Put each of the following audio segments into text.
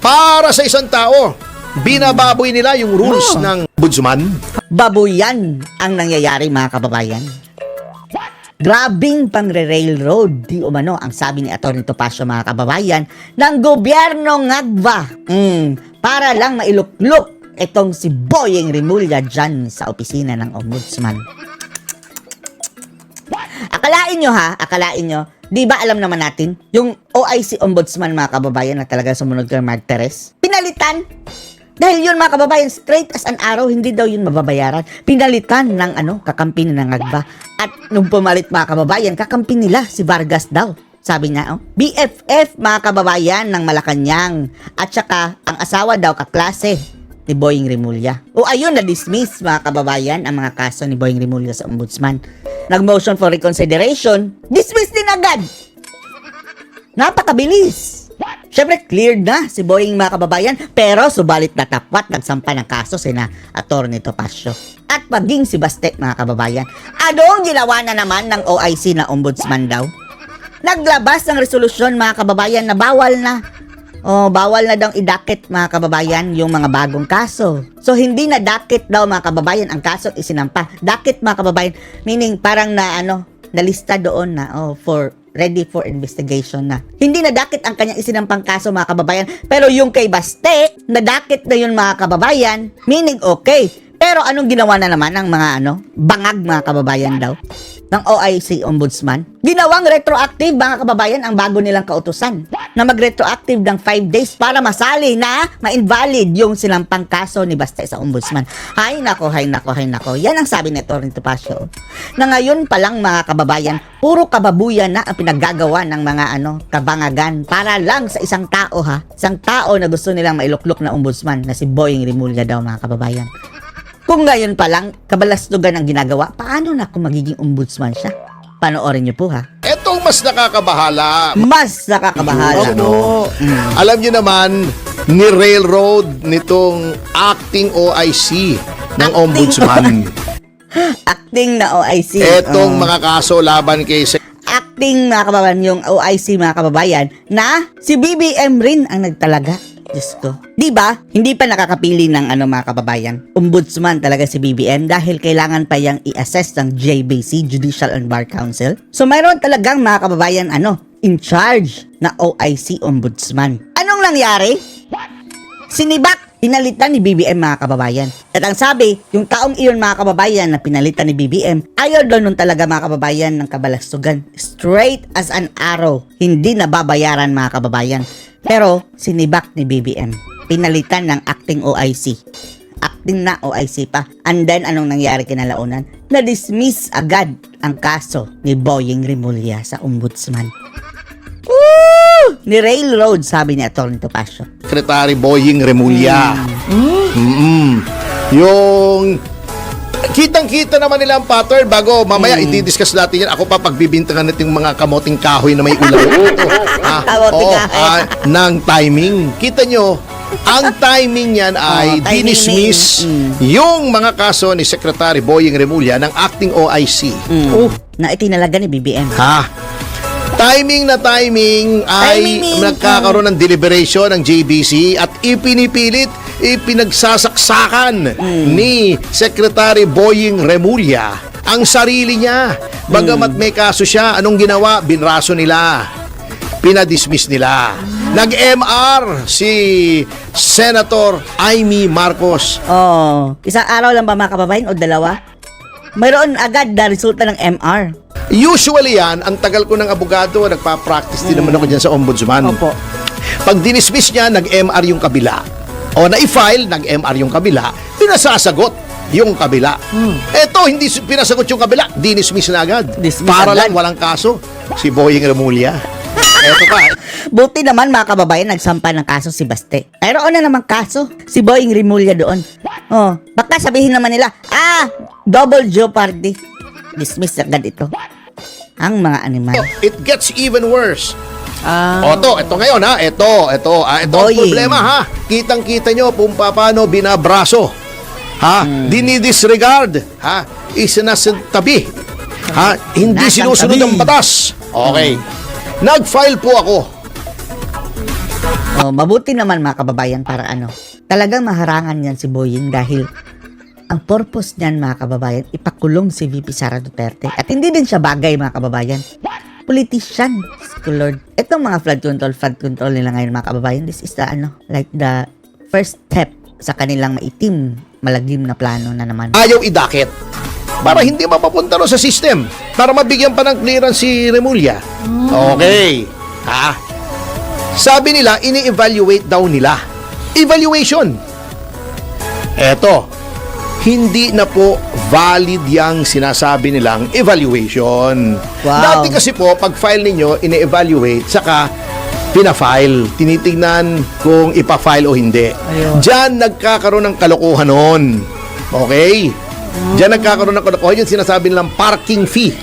para sa isang tao. Binababoy nila yung rules ng ombudsman. Babuyan ang nangyayari, mga kababayan. Grabing pangre-railroad, di umano ang sabi ni Atty. Topacio, mga kababayan, ng gobyerno ngagba. Para lang mailuklok itong si Boyeng Rimulya dyan sa opisina ng ombudsman. Akalain nyo, di ba alam naman natin, yung OIC ombudsman, mga kababayan, na talaga sumunod kay Mark Teres, pinalitan. Dahil yun, mga kababayan, straight as an arrow, hindi daw yun mababayaran. Pinalitan ng kakampi ng ngagba. At nung pumalit, mga kababayan, kakampi nila si Vargas daw. Sabi niya, BFF, mga kababayan, ng Malacanang. At saka, ang asawa daw, kaklase ni Boyeng Rimulya. Ayun, na-dismiss, mga kababayan, ang mga kaso ni Boyeng Rimulya sa ombudsman. Nag-motion for reconsideration, dismiss din agad. Napakabilis. Siyempre, cleared na si Boyeng, mga kababayan, pero subalit na tapat nagsampa ng kaso sina Atty. Topacio. At maging si Baste, mga kababayan. Anong ginawa na naman ng OIC na ombudsman daw? Naglabas ng resolusyon, mga kababayan, na bawal na. Bawal na daw idakit, mga kababayan, yung mga bagong kaso. So, hindi na dakit daw, mga kababayan, ang kaso isinampa. Dakit, mga kababayan, meaning parang nalista doon na, ready for investigation na. Hindi nadakit ang kanyang isinampang kaso, mga kababayan. Pero yung kay Baste, nadakit na yun, mga kababayan. Meaning okay. Pero anong ginawa na naman ng mga bangag, mga kababayan daw, ng OIC Ombudsman? Ginawang retroactive, mga kababayan, ang bago nilang kautusan na mag-retroactive ng 5 days para masali na ma-invalid yung sinampang kaso ni Baste sa Ombudsman. Hay nako. Yan ang sabi ni Atty. Topacio. Na ngayon pa lang, mga kababayan, puro kababuyan na ang pinaggagawa ng mga kabangagan para lang sa isang tao, Isang tao na gusto nilang mailuklok na ombudsman na si Boyeng Rimulya daw, mga kababayan. Kung ngayon pa lang, kabalastugan ang ginagawa, paano na kung magiging ombudsman siya? Panoorin niyo po, Etong mas nakakabahala. Mas nakakabahala. Alam niyo naman, ni railroad nitong acting OIC ng ombudsman. Acting na OIC. Etong mga kaso laban kay Acting, mga kababayan, yung OIC, mga kababayan, na si BBM rin ang nagtalaga. Diyos ko. Diba? Hindi pa nakakapili ng mga kababayan. Ombudsman talaga si BBM dahil kailangan pa yang i-assess ng JBC, Judicial and Bar Council. So mayroon talagang, mga kababayan, in charge na OIC Ombudsman. Anong nangyari? Sinibak, pinalitan ni BBM, mga kababayan. At ang sabi, yung taong iyon, mga kababayan, na pinalitan ni BBM, ayaw doon nun talaga, mga kababayan, ng kabalastugan. Straight as an arrow. Hindi nababayaran, mga kababayan. Pero, sinibak ni BBM. Pinalitan ng acting OIC. Acting na OIC pa. And then, anong nangyari kinalaunan? Na-dismiss agad ang kaso ni Boyeng Rimulya sa ombudsman. Ni railroad, sabi ni Atty. Topacio. Secretary Boyeng Rimulya. Yung kitang-kita naman nila ang pattern bago mamaya i-discuss natin yan. Ako pa pagbibintangan natin yung mga kamoting kahoy na may ulaw. Kamoting kahoy. Ng timing. Kita nyo, ang timing yan ay dinismiss yung mga kaso ni Secretary Boyeng Rimulya ng acting OIC. Na itinalaga ni BBM. Timing ay nagkakaroon ng deliberation ng JBC at ipinagsasaksakan ni Secretary Boyeng Rimulya ang sarili niya. Bagamat may kaso siya, anong ginawa? Binraso nila. Pinadismiss nila. Nag-MR si Senator Amy Marcos. Isang araw lang ba, mga kababayan, o dalawa? Mayroon agad na resulta ng MR. Usually yan, ang tagal ko ng abogado, nagpa-practice din naman ako dyan sa ombudsman. Opo. Pag dinismiss niya, nag-MR yung kabila. O na-file, nag-MR yung kabila, pinasasagot yung kabila. Eto, hindi pinasagot yung kabila, dinismiss na agad. Para lang walang kaso, si Boyeng Rimulya. Eto pa. Buti naman, mga kababayan, nagsampa ng kaso si Baste. Mayroon na namang kaso si Boyeng Rimulya doon. Baka sabihin naman nila, double jeopardy. Dismiss agad ito. Ang mga animal. It gets even worse. Ito ngayon ito ang problema Kitang-kita nyo kung paano binabraso. Dinidisregard. Isinasantabi. Hindi sinusunod ang batas. Okay. Nag-file po ako Mabuti naman mga kababayan para ano. Talagang maharangan yan si Boying dahil ang purpose niyan mga kababayan, ipakulong si VP Sara Duterte. At hindi din siya bagay mga kababayan. Politician, Lord. Itong mga flood control nila ngayon mga kababayan, this is the like the first step sa kanilang maitim, malagim na plano na naman. Ayaw idakit para hindi mapapunta ro sa system, para mabigyan pa ng clearance si Remulla. Okay. Sabi nila, ini-evaluate daw nila. Evaluation. Eto, hindi na po valid yang sinasabi nilang evaluation. Wow. Dati kasi po, pag file ninyo, ini-evaluate, saka pina-file. Tinitingnan kung ipa-file o hindi. Ayun. Diyan nagkakaroon ng kalokohan noon. Okay? Diyan nagkakaroon ng kalokohan. Yung sinasabi nilang parking fee.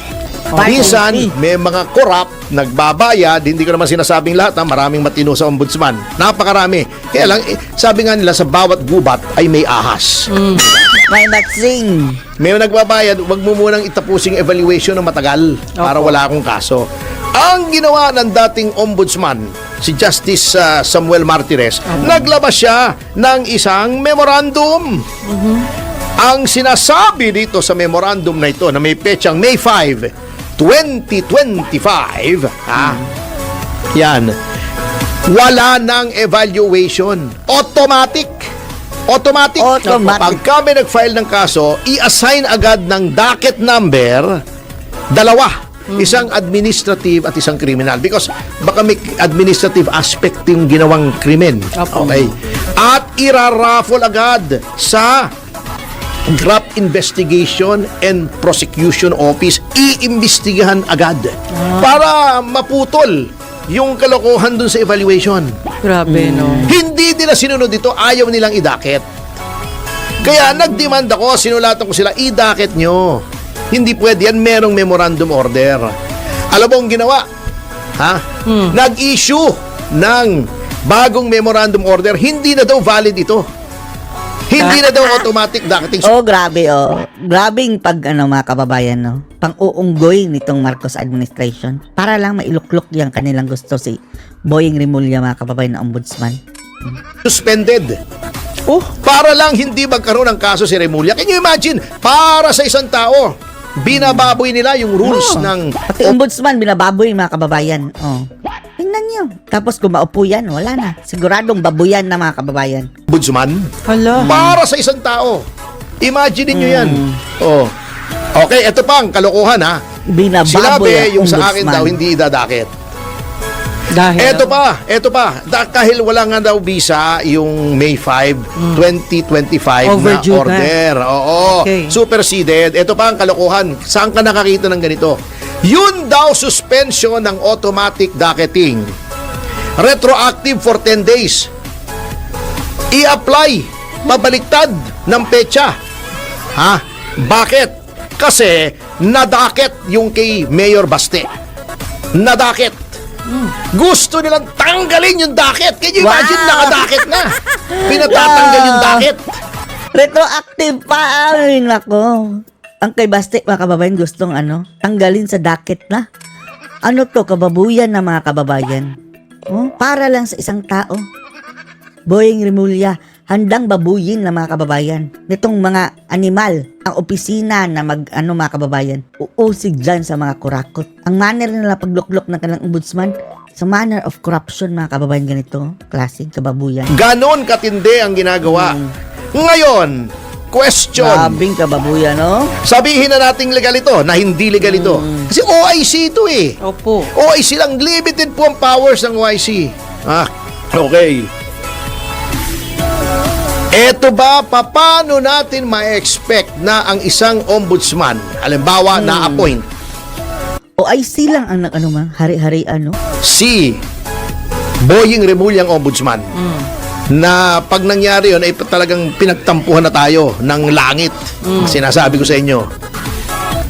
Minsan, may mga corrupt, nagbabayad, hindi ko naman sinasabing lahat, maraming matino sa ombudsman. Napakarami. Kaya lang, sabi nga nila, sa bawat gubat ay may ahas. May matsing. May nagbabayad, wag mo munang itapusing evaluation na matagal para wala akong kaso. Ang ginawa ng dating ombudsman, si Justice Samuel Martires, naglabas siya ng isang memorandum. Ang sinasabi dito sa memorandum na ito, na may petsang May 5, 2025, yan, wala ng evaluation. Automatic. Pagka may nag-file ng kaso, i-assign agad ng docket number, dalawa. Isang administrative at isang criminal. Because baka may administrative aspect yung ginawang krimen. Okay. At iraraffle agad sa Graft Investigation and Prosecution Office. Iimbestigahan agad. Para maputol yung kalokohan dun sa evaluation. Grabe, no? Hindi nila sinunod ito, ayaw nilang idakit. Kaya nag-demand ako, sinulatan ko sila, idakit nyo. Hindi pwede yan, merong memorandum order. Alam mo ang ginawa? Nag-issue ng bagong memorandum order, hindi na daw valid ito. Hindi na daw automatic docketing. Grabe, Grabing pag, mga kababayan, no? Pang-uunggoy nitong Marcos administration para lang mailuklok yung kanilang gusto si Boying Remulla, mga kababayan na ombudsman. Suspended. Para lang hindi magkaroon ng kaso si Remulla. Can you imagine? Para sa isang tao, binababoy nila yung rules ng... Pati ombudsman, binababoy mga kababayan. Tingnan nyo. Tapos kung maupo yan, wala na. Siguradong babuyan na mga kababayan. Ombudsman? Hala. Para sa isang tao. Imagine niyo yan. Okay, ito pa ang kalokohan Binababoy Sinabi ang yung sa akin ombudsman. daw, hindi idadakit. Dahil? Ito pa. Dahil wala nga daw visa yung May 5, 2025 Overdue na order. Oo. Okay. Superseded. Ito pa ang kalokohan. Saan ka nakakita ng ganito? Yun daw suspension ng automatic docketing. Retroactive for 10 days. I-apply. Mabaliktad ng petsa. Bakit? Kasi nadakit yung kay Mayor Baste. Nadakit. Gusto nilang tanggalin yung docket. Can you imagine? Wow! Nakadakit na. Pinatatanggal yung docket. Retroactive pa. Ay, nako. Ang kay Baste, mga kababayan, gustong tanggalin sa docket na. Ano to, kababuyan na mga kababayan. Para lang sa isang tao. Boying Remulla, handang babuyin na mga kababayan. Nitong mga animal, ang opisina na mga kababayan, uusig dyan sa mga kurakot. Ang manner nila pagluklok ng kanilang ombudsman, sa manner of corruption, mga kababayan, ganito, klaseng kababuyan. Ganon katindi ang ginagawa. Ngayon, question. Grabing kababuyan, no? Sabihin na nating legal ito, na hindi legal ito. Kasi OIC ito eh. Opo. OIC lang, limited po ang powers ng OIC. Okay. Eto ba, paano natin ma-expect na ang isang ombudsman, halimbawa, na-appoint, OIC lang ang hari-harian, no? si Boying Remulla ang ombudsman, na pag nangyari yun, ay talagang pinagtampuhan na tayo ng langit. Sinasabi ko sa inyo.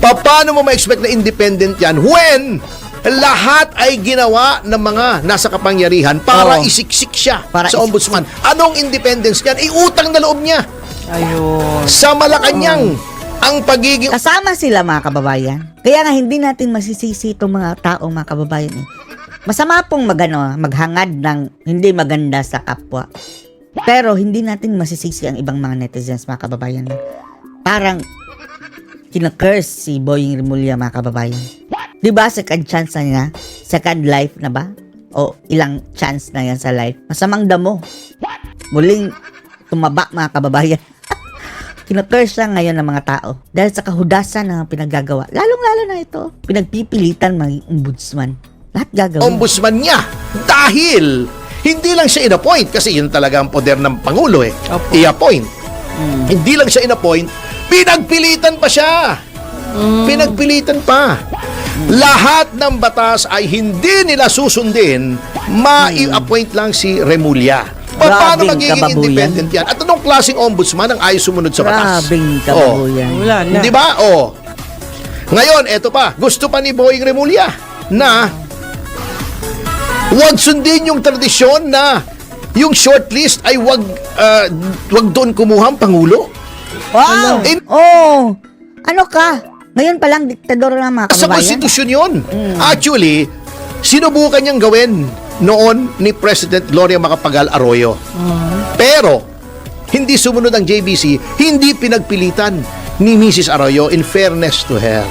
Paano mo ma-expect na independent yan when lahat ay ginawa ng mga nasa kapangyarihan para isiksik siya Para sa ombudsman? Anong independence niyan? Utang na loob niya Ayun. sa Malacanang. Ang pagiging... Kasama sila, mga kababayan. Kaya nga hindi natin masisisi itong mga tao, mga kababayan. Masama pong maghangad ng hindi maganda sa kapwa. Pero hindi natin masisisi ang ibang mga netizens, mga kababayan. Parang kinakurse si Boying Rimulya, mga kababayan. Diba second chance na niya? Second life na ba? O ilang chance na yan sa life? Masamang damo. Muling tumaba, mga kababayan. Kinakurse siya ngayon ng mga tao dahil sa kahudasan na pinaggagawa. Lalong-lalo na ito, pinagpipilitan maging ombudsman. Lahat gagawin. Ombudsman niya dahil hindi lang siya in-appoint kasi yun talaga ang poder ng Pangulo eh. Opo. I-appoint. Hindi lang siya in-appoint, pinagpilitan pa siya. Pinagpilitan pa. Lahat ng batas ay hindi nila susundin, ma-appoint lang si Remulla. Paano Grabing magiging kababuyan. independent yan? At anong klaseng ombudsman ang ayos sumunod sa batas? Grabing kababuyan. Wala na. Di ba? Ngayon, eto pa. Gusto pa ni Boying Remulla na wag sundin yung tradisyon na yung shortlist ay wag doon kumuha ang Pangulo. Wow! In- Oh! Ano ka? Ngayon pa lang diktador na, mga Sa kababayan. konstitusyon yun. Actually, sinubukan niyang gawin noon ni President Gloria Macapagal Arroyo. Pero, hindi sumunod ang JBC, hindi pinagpilitan ni Mrs. Arroyo in fairness to her.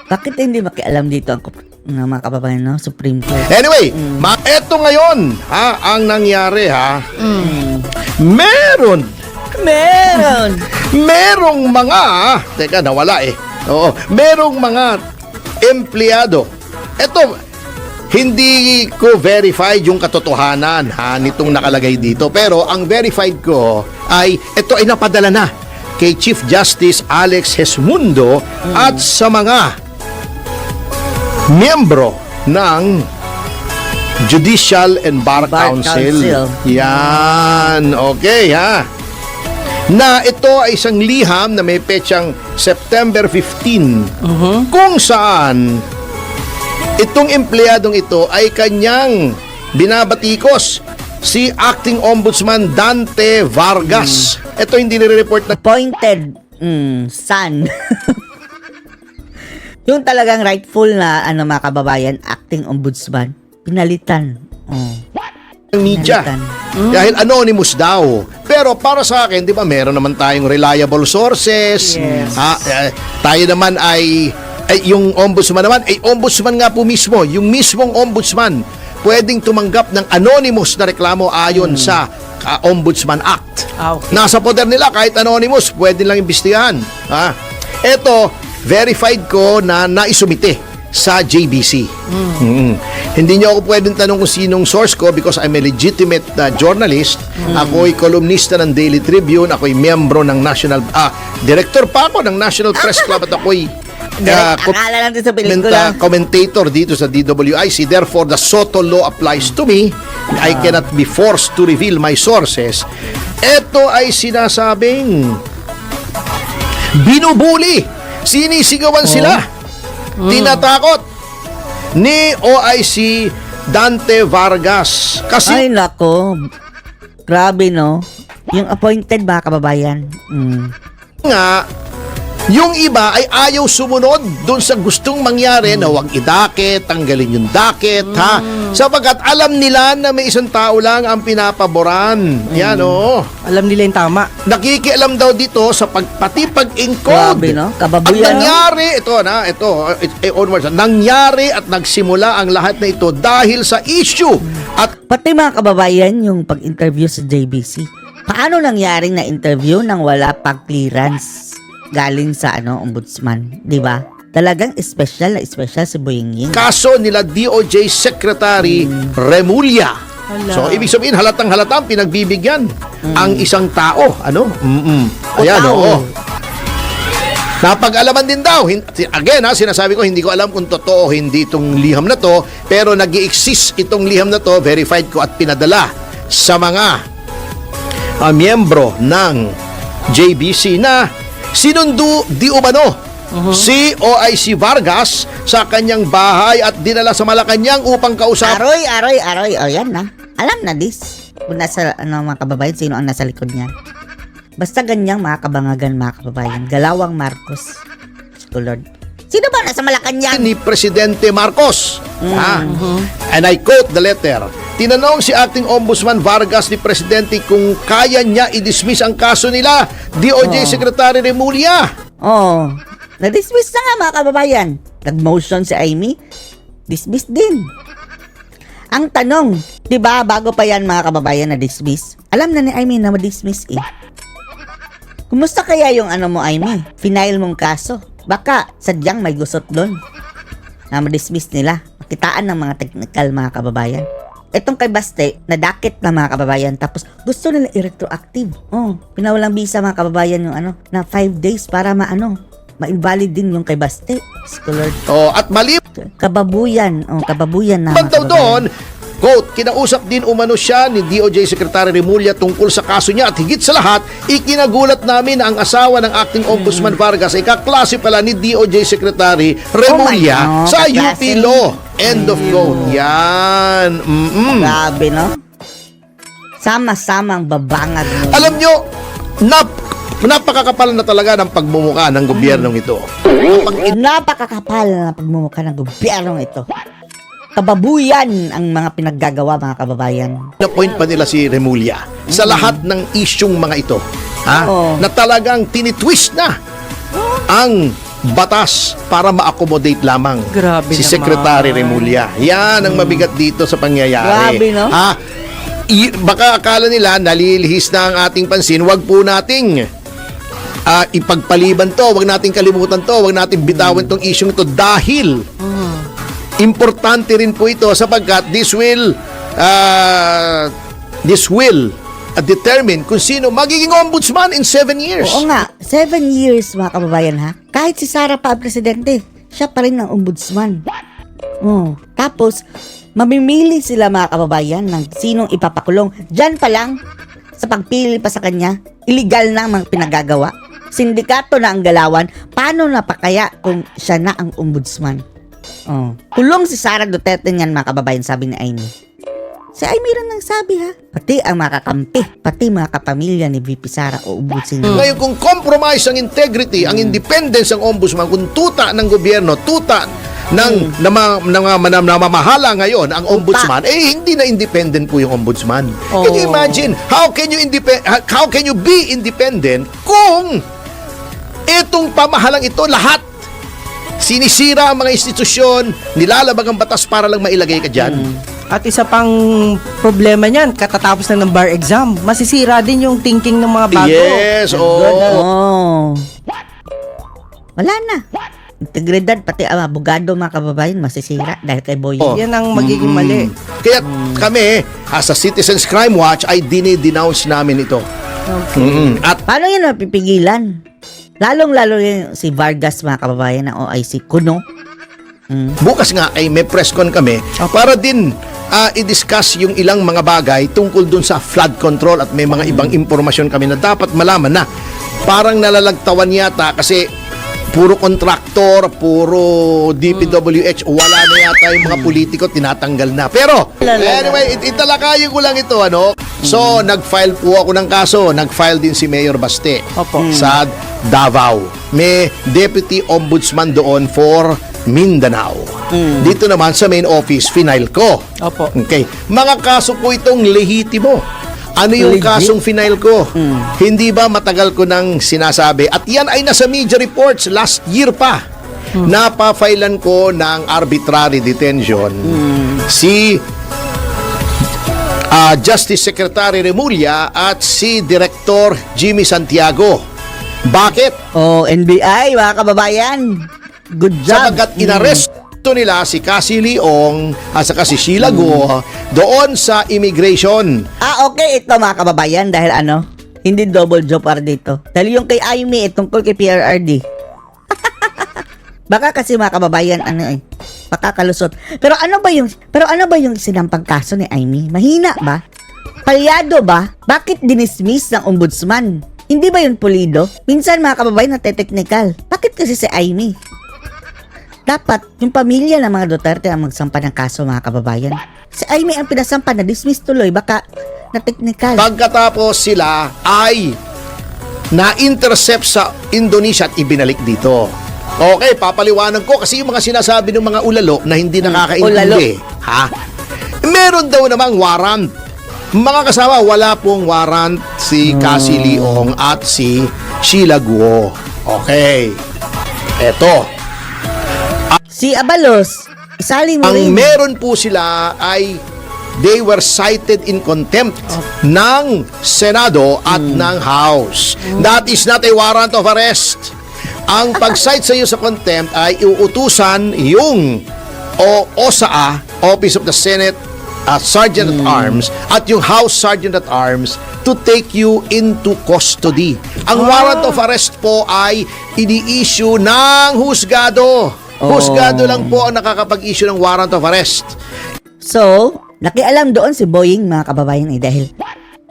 Bakit hindi makialam dito ang mga kababayan, no? Supreme Court. Anyway, eto ngayon, ang nangyari, Meron merong mga, teka, nawala eh. Oo, merong mga empleyado. Eto, hindi ko verified yung katotohanan nitong nakalagay dito. Pero ang verified ko ay, ito ay napadala na kay Chief Justice Alex Hesmundo at sa mga miyembro ng Judicial and Bar Council. Yan, okay na ito ay isang liham na may petsang September 15 kung saan itong empleyadong ito ay kanyang binabatikos si Acting Ombudsman Dante Vargas. Ito hindi nire-report na Appointed son. Yung talagang rightful na mga kababayan, acting ombudsman, pinalitan. ng media. Dahil anonymous daw. Pero para sa akin, di ba, meron naman tayong reliable sources. Yes. Tayo naman ay yung ombudsman naman, ombudsman nga po mismo. Yung mismong ombudsman, pwedeng tumanggap ng anonymous na reklamo ayon sa Ombudsman Act. Okay. Nasa poder nila, kahit anonymous, pwede lang imbestigahan. Ito, verified ko na naisumite sa JBC. Hindi niyo ako pwedeng tanong kung sinong source ko because I'm a legitimate journalist. Ako'y kolumnista ng Daily Tribune. Ako'y miyembro ng National... director pa ako ng National Press Club at ako'y Akala natin sa pelikula. commentator dito sa DWIC. Therefore, the Soto law applies to me. I cannot be forced to reveal my sources. Ito ay sinasabing binubuli. Sinisigawan sila. Tinatakot ni OIC Dante Vargas. Kasi Ay, nako. Grabe, no? Yung appointed ba, kababayan? nga, yung iba ay ayaw sumunod doon sa gustong mangyari na huwag idakit, tanggalin yung dakit, sapagkat alam nila na may isang tao lang ang pinapaboran. Yan, Alam nila yung tama. Nakikialam daw dito sa pati pag-encode. Grabe, no? At Kababuyan, no? nangyari, onwards, nangyari at nagsimula ang lahat na ito dahil sa issue. At Pati mga kababayan, yung pag-interview sa JBC. Paano nangyaring na-interview nang wala pang clearance galing sa ombudsman, 'di ba? Talagang special si Boying. kaso nila DOJ Secretary Remulla. Hala. So, ibig sabihin, halatang-halatang pinagbibigyan ang isang tao. Ayan, tao. oo. Napag-alaman din daw. Again, sinasabi ko, hindi ko alam kung totoo o hindi itong liham na to, pero nag-i-exist itong liham na to, verified ko at pinadala sa mga miyembro ng JBC na sinundo di umano si OIC Vargas sa kanyang bahay at dinala sa Malacanang upang kausap. Aroy. O, yan na. Alam na this. Kung nasa, mga kababayan, sino ang nasa likod niyan. Basta ganyang mga kabangagan, mga kababayan. Galawang Marcos. Lord. Sino ba nasa Malacanang? Ni Presidente Marcos. And I quote the letter. Tinanong si acting Ombudsman Vargas ni Presidente kung kaya niya i-dismiss ang kaso nila, DOJ Secretary Remulla. Oh, na-dismiss na nga mga kababayan. Nag-motion si Amy, dismiss din. Ang tanong, di ba bago pa yan mga kababayan na-dismiss? Alam na ni Amy na ma-dismiss eh. Kumusta kaya yung ano mo Amy? Final mong kaso. Baka sadyang may gusot doon na ma-dismiss nila. Makitaan ng mga technical mga kababayan. Itong kay Baste, nadakit na mga kababayan tapos gusto nila i-retroactive. Oh, pinawalang bisa mga kababayan yung ano, na 5 days para ma-invalid din yung kay Baste. Scholar. Oh, at mali Kababuyan. Oh, kababuyan na. man mga daw kababayan. doon, quote, kinausap din umano siya ni DOJ Secretary Remulla tungkol sa kaso niya at higit sa lahat, ikinagulat namin na ang asawa ng acting Ombudsman Vargas ay kaklase pala ni DOJ Secretary Remulla God, sa kaklase. UP Law. End of quote. Yan. Grabe, no? Sama-samang babangag mo. Alam nyo, napakakapal na talaga ng pagmumukha ng gobyernong ito. Napakakapal na pagmumukha ng gobyernong ito. Kababuyan ang mga pinaggagawa mga kababayan. Na-point pa nila si Remulla sa lahat ng isyong mga ito. Oo. Na talagang tinitwist na ang batas para ma-accommodate lamang Grabe si naman. Secretary Remulla. Yan ang mabigat dito sa pangyayari. Grabe, no? Baka akala nila nalilihis na ang ating pansin. Wag po nating ipagpaliban to. Wag nating kalimutan to. Wag nating bitawan tong isyong ito dahil importante rin po ito sapagkat this will determine kung sino magiging ombudsman in 7 years. Oo nga, 7 years mga kababayan ha. Kahit si Sara pa ang presidente, siya pa rin ang ombudsman. Oh, tapos, mamimili sila mga kababayan ng sinong ipapakulong. Diyan pa lang, sa pagpili pa sa kanya, illegal na ang mga pinagagawa. Sindikato na ang galawan, paano na pa kaya kung siya na ang ombudsman? Oh. Kulong si Sara Duterte niyan mga kababayan, sabi ni Amy. Si Amy rin nang sabi ha. Pati ang mga kakampi, pati mga kapamilya ni VP Sara uubusin niya. Ngayon kung compromise ang integrity, ang independence ng ombudsman, kung tuta ng gobyerno, tuta ng namamahala ngayon ang ombudsman, hindi na independent po yung ombudsman. Can you imagine how can you be independent kung itong pamahalang ito lahat sinisira ang mga institusyon, nilalabag ang batas para lang mailagay ka dyan? At isa pang problema niyan, katatapos na ng bar exam, masisira din yung thinking ng mga bago. Yes, Oh. Wala na. Integridad, pati ang abogado mga kababayan, masisira dahil kay Boy. Oh. Yan ang magiging mali. Kaya kami, as a Citizens Crime Watch, ay dinidenounce namin ito. At Paano yun mapipigilan? Lalong-lalo yung si Vargas mga kababayan ng OIC Kuno. bukas nga ay may press con kami para din i-discuss yung ilang mga bagay tungkol dun sa flood control at may mga ibang impormasyon kami na dapat malaman na parang nalalagtawan yata kasi puro kontraktor, puro DPWH, wala na yata yung mga politiko, tinatanggal na. Pero, anyway, italakayin ko lang ito, ano? So, nag-file po ako ng kaso. Nag-file din si Mayor Baste Opo. sa Davao. May Deputy Ombudsman doon for Mindanao. Dito naman sa main office, final ko. Opo. Okay. Mga kaso po itong lehitimo. Ano yung Legit? kasong final ko? Hindi ba matagal ko nang sinasabi? At yan ay nasa media reports last year pa. Napafailan ko ng arbitrary detention si Justice Secretary Remulla at si Director Jimmy Santiago. Bakit? Oh, NBI mga kababayan. Good job. Sapagkat inaresto nila si Cassie Leong at saka si Sheila Go doon sa immigration. Okay, ito mga kababayan dahil hindi double job para dito. Dahil yung kay Amy, tungkol kay PRRD. Baka kasi mga kababayan, makakalusot. Pero ano ba yung sinampang kaso ni Amy? Mahina ba? Palyado ba? Bakit dinismiss ng ombudsman? Hindi ba yun pulido? Minsan mga kababayan nate-technical. Bakit kasi si Amy? Dapat yung pamilya ng mga Duterte ang magsampa ng kaso mga kababayan. Si Amy ang pinasampa na dismiss tuloy, baka na-technical. Pagkatapos sila ay na-intercept sa Indonesia at ibinalik dito. Okay, papaliwanag ko kasi yung mga sinasabi ng mga ulalo na hindi nakakaintindi. Ha? Meron daw namang warrant. Mga kasama, wala pong warrant si Cassie Leong at si Sheila Guo. Okay. Eto. Si Abalos, isali mo Ang rin. meron po sila ay they were cited in contempt ng Senado at ng House. That is not a warrant of arrest. Ang pag-cite sa iyo sa contempt ay iuutusan yung OSA, Office of the Senate Sergeant at Arms, at yung House Sergeant at Arms to take you into custody. Ang warrant of arrest po ay ini-issue ng husgado. Husgado lang po ang nakakapag-issue ng warrant of arrest. So, nakialam doon si Boying, mga kababayan, dahil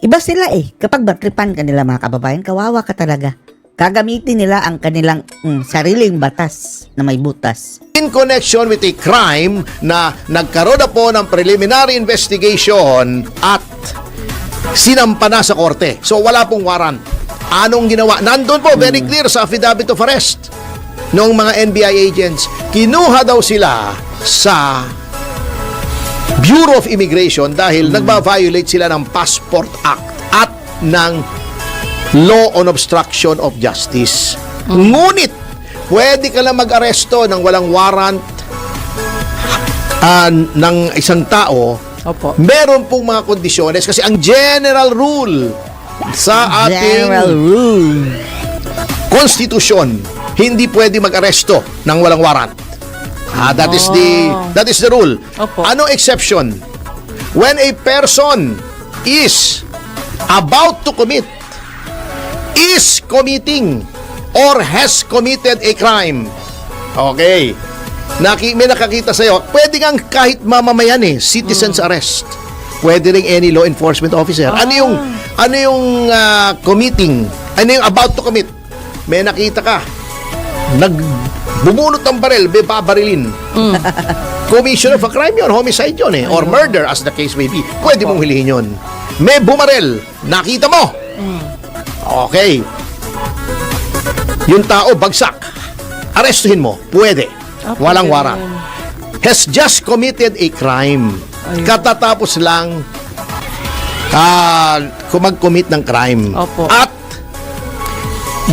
iba sila Kapag batripan ka nila, mga kababayan, kawawa ka talaga. Gagamitin nila ang kanilang sariling batas na may butas. In connection with a crime na nagkaroon na po ng preliminary investigation at sinampa na sa korte. So wala pong warrant. Anong ginawa? Nandun po, very clear sa affidavit of arrest ng mga NBI agents. Kinuha daw sila sa Bureau of Immigration dahil nagba-violate sila ng Passport Act at ng Law on Obstruction of Justice. Ngunit, pwede ka lang mag-aresto ng walang warrant ng isang tao. Opo. Meron pong mga kondisyones kasi ang general rule sa ating General rule. konstitusyon, hindi pwede mag-aresto ng walang warrant. That is the rule. Opo. Ano exception? When a person is about to commit, is committing, or has committed a crime. Okay. May nakakita sa'yo, pwede kang kahit mamamayan citizen's arrest. Pwede rin any law enforcement officer. Ano yung committing? Ano yung about to commit? May nakita ka, nagbubunot ng baril, may babarilin. Commission of a crime yun, homicide yun or murder as the case may be. Pwede mong hilihin yun. May bumaril, nakita mo. Okay. Yung tao, bagsak. Arestuhin mo. Pwede. Walang warrant. Has just committed a crime. Katatapos lang mag-commit ng crime. Opo. At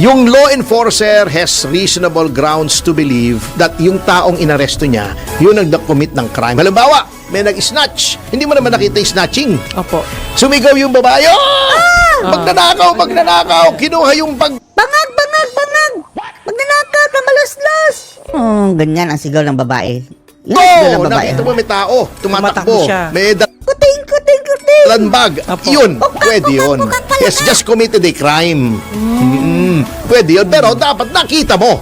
yung law enforcer has reasonable grounds to believe that yung taong inaresto niya, yun ang nag-commit ng crime. Halimbawa, may nag-snatch. Hindi mo naman nakita yung snatching. Opo. Sumigaw yung babae. Magnanakaw. Kinuha yung bag. Bangag! Magnanakaw, kamalaslas! Ganyan ang sigaw ng babae. Yan ang sigaw ng babae. Nakita mo may tao. Tumatakbo. Tumatakbo siya. May Kuting! bag. Apo. Yun. Pwede yun. Has just committed a crime. Pwede yun. Pero dapat nakita mo.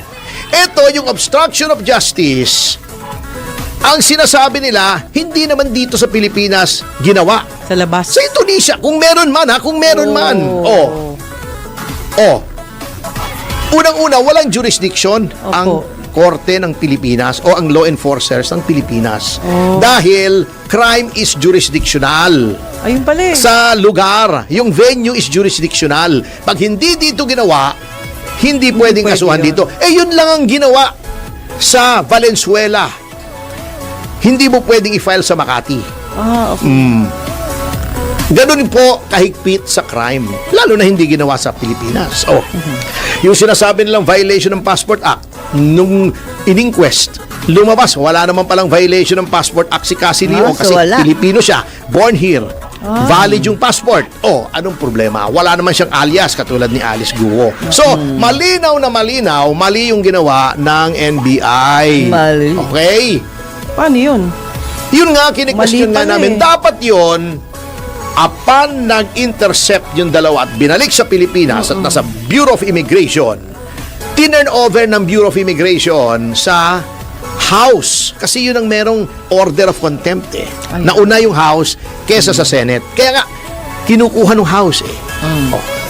Ito yung obstruction of justice. Ang sinasabi nila, hindi naman dito sa Pilipinas ginawa. Sa labas. Sa Indonesia, kung meron man. Unang-una, walang jurisdiction Opo. ang korte ng Pilipinas o ang law enforcers ng Pilipinas. Dahil crime is jurisdictional. Ayun pala Sa lugar, yung venue is jurisdictional. Pag hindi dito ginawa, hindi pwedeng pwede kasuhan yun. dito. Yun lang ang ginawa sa Valenzuela. Hindi mo pwedeng i-file sa Makati. Okay. Ganun po kahigpit sa crime. Lalo na hindi ginawa sa Pilipinas. Yung sinasabi nilang violation ng Passport Act, nung in-inquest, lumabas, wala naman palang violation ng Passport Act si Cassie Leong so kasi wala. Pilipino siya, born here. Valid yung passport. Anong problema? Wala naman siyang alias katulad ni Alice Guo. So, malinaw na malinaw, mali yung ginawa ng NBI. Mali. Okay? Paano yun? Yun nga, kini-question Mali nga pala namin. eh. Dapat yun, upon nag-intercept yung dalawa at binalik sa Pilipinas at nasa Bureau of Immigration, tinurn over ng Bureau of Immigration sa House. Kasi yun ang merong order of contempt Nauna yung House kesa sa Senate. Kaya nga, kinukuha ng House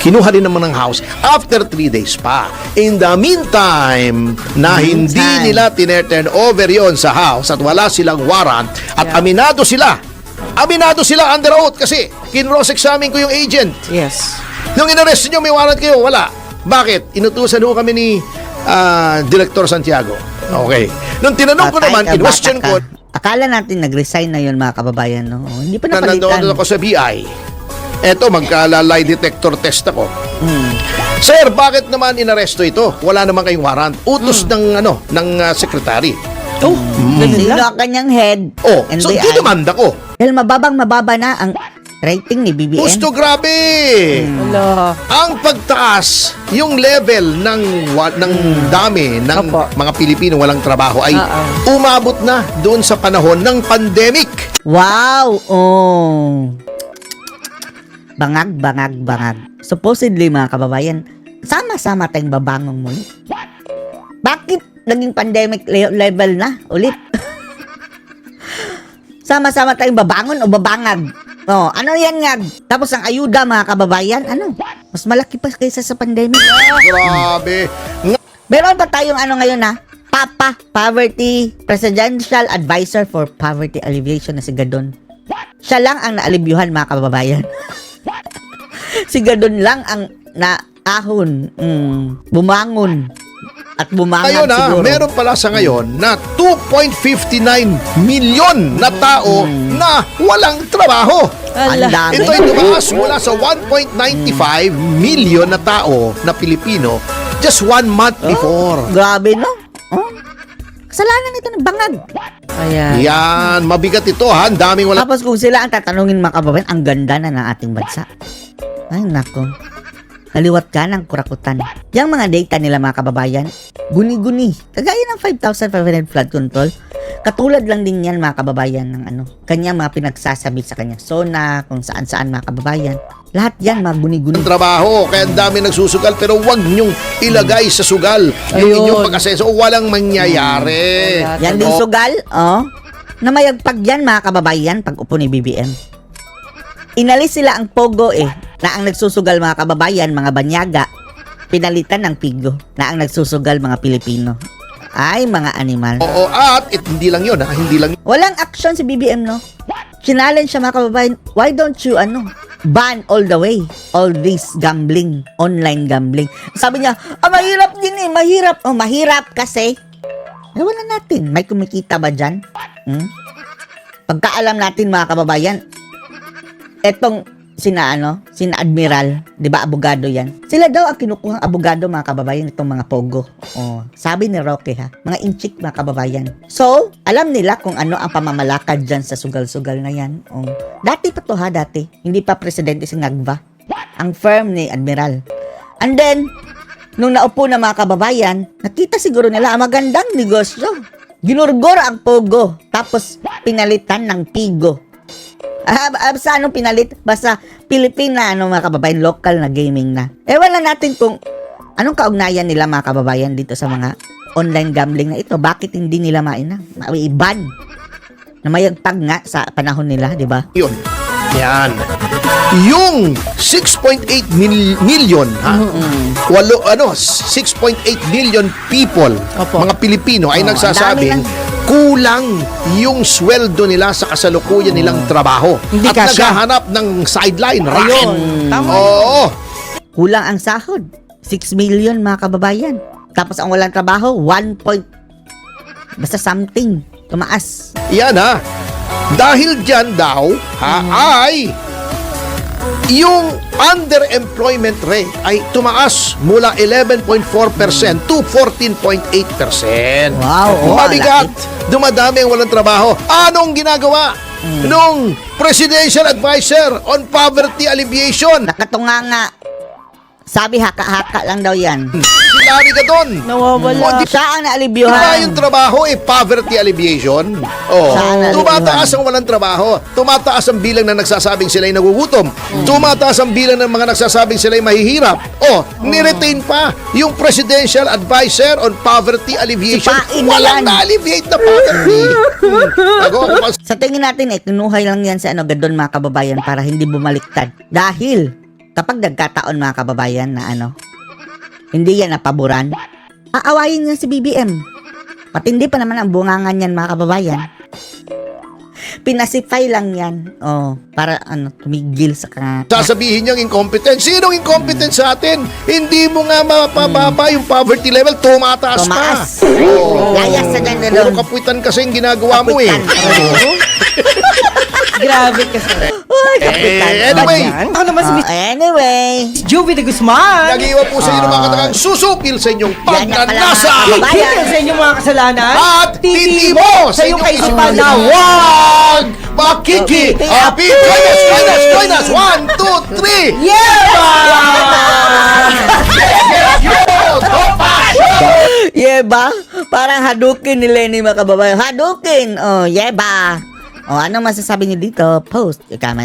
kinuha din naman ng House after 3 days pa. In the meantime, na hindi nila tineturn over yon sa House at wala silang warrant at aminado sila under oath kasi kinross-examine ko yung agent. Yes. Nung in-arrest nyo, may warrant kayo, wala. Bakit? Inutusan ho kami ni Director Santiago. Okay. Nung tinanong ko naman, in-question ko, Akala natin nag-resign na yun, mga kababayan, no? Hindi pa na napalitan. nandoon ako sa BI. Eto, magka-lie detector test ako. Hmm. Sir, bakit naman inaresto ito? Wala naman kayong warrant. Utos ng secretary. Oh, ganun Sino lang. ang kanyang head? Oh, And so they dinamanda ko. dahil mababa na ang rating ni BBM. Gusto grabe. Wala. Ang pagtaas, yung level ng dami ng Opo. mga Pilipino walang trabaho ay Oo. umabot na doon sa panahon ng pandemic. Wow! Oh. Bangag. Supposedly, mga kababayan, sama-sama tayong babangong muli. Bakit naging pandemic level na ulit? Sama-sama tayong babangon o babangag? Oh, ano yan nga? Tapos ang ayuda, mga kababayan, ano? Mas malaki pa kaysa sa pandemic. Grabe. Meron pa tayong ano ngayon ha? Papa, Poverty, Presidential Advisor for Poverty Alleviation na si Gadon. Siya lang ang naalibyuhan, mga kababayan. Si Gadon lang ang naahon, bumangon. At bumangan Ngayon siguro. meron pala sa ngayon na 2.59 milyon na tao na walang trabaho. Ang Ala. dami. Ito ay tumaas mula sa 1.95 milyon na tao na Pilipino just 1 month before. Grabe, no? Oh. Kasalanan ito ng bangag. Ayan. Yan, mabigat ito ha. Ang daming wala. Tapos kung sila ang tatanungin, mga kababayan, ang ganda na ng ating bansa. Ay, nako. Haliwat ka ng kurakutan. Yang mga data nila, mga kababayan, guni-guni. Kagaya ng 5,500 flood control. Katulad lang din yan, mga kababayan, ng kanya mga pinagsasabi sa kanya SONA, kung saan-saan, mga kababayan. Lahat yan, mga guni-guni. Ng trabaho, kaya ang dami nagsusugal pero wag nyong ilagay sa sugal yung Ayun. inyong pag-aseso. Walang mangyayari. Yan din sugal, na mayagpag yan, mga kababayan, pag upo ni BBM. Inalis sila ang pogo na ang nagsusugal, mga kababayan, mga banyaga, pinalitan ng pigo na ang nagsusugal, mga Pilipino. Ay, mga animal. Oo, at hindi lang yun ha, hindi lang Walang action si BBM, no? Challenge siya, mga kababayan, why don't you, ban all the way, all this gambling, online gambling. Sabi niya, mahirap din mahirap. Oh, mahirap kasi, wala natin, may kumikita ba dyan? Pagkaalam natin, mga kababayan, etong sina Admiral, 'di ba, abogado 'yan. Sila daw ang kinukuhang abogado, mga kababayan, itong mga pogo. Oh, sabi ni Roque ha, mga inchik, mga kababayan. So, alam nila kung ano ang pamamalakad diyan sa sugal-sugal na 'yan. Oh. Dati pa to ha, dati. Hindi pa presidente si Ngagba. Ang firm ni Admiral. And then, nung naupo na, mga kababayan, nakita siguro nila ang magandang negosyo. Ginurgor ang pogo, tapos pinalitan ng pigo. Sa anong pinalit? Basta Pilipina, mga kababayan, local na gaming na. Wala natin kung anong kaugnayan nila, mga kababayan, dito sa mga online gambling na ito. Bakit hindi nila maiban? Na mayagpag nga sa panahon nila, di ba? yun. Yan. Yung 6.8 million, ha? 6.8 million people, Opo. mga Pilipino ay Oh, nagsasabing ang dami kulang yung sweldo nila sa kasalukuyan nilang trabaho. Hindi At kasya. naghahanap ng sideline, racket. Ayun. Tama. Oo. Kulang ang sahod. 6 million, mga kababayan. Tapos ang walang trabaho, 1 point, basta something, tumaas. Yan ha. Dahil dyan daw, ay yung underemployment rate ay tumaas mula 11.4% to 14.8%. Wow, Mabigat. Dumadami ang walang trabaho. Anong ginagawa nung Presidential Advisor on Poverty Alleviation? Nakatunga nga. Sabi, haka-haka lang daw yan. Si Larry Gadon. Nawawala. Siya ang Diba naalibyuhan. yung trabaho poverty alleviation? Oh, Saan tumataas ang walang trabaho. Tumataas ang bilang na nagsasabing sila'y nagugutom. Tumataas ang bilang ng mga nagsasabing sila'y mahihirap. Oh, niretain pa yung Presidential Advisor on Poverty Alleviation. Sipain na Walang yan. na-alleviate na poverty. Sa tingin natin, kinuhay lang yan sa Gadon, mga kababayan, para hindi bumaliktad. Dahil, kapag nagkataon, mga kababayan, na hindi yan napaboran, aawayin niya si BBM. Patindi pa naman ang bungangan yan, mga kababayan. Pinasify lang yan. Oh, para tumigil sa Sasabihin niyang incompetent. Sinong incompetent sa atin? Hindi mo nga mapababa yung poverty level, tumataas tumaas. pa. Oo. Layas sa ganda Puro doon. kapuitan kasi yung ginagawa mo eh. Kapitan. Grabe kasi. Ay, kapitan. Anyway. Ako naman si Miss Anyway. Juvie de Guzman. Nag-iwan po sa inyo ng mga katagang susupil sa inyong Yan na pala, pagnanasa. mga kababayan. Hingin sa inyong mga kasalanan. At titimo sa iyong kaisipan na wag makiki-api. Join us. 1, 2, 3. Yeba? Parang Hadouken ni Lenny mga kababayan. Hadouken! Oh, yeba! Oh, ano masasabi niyo dito? Post. Ikaw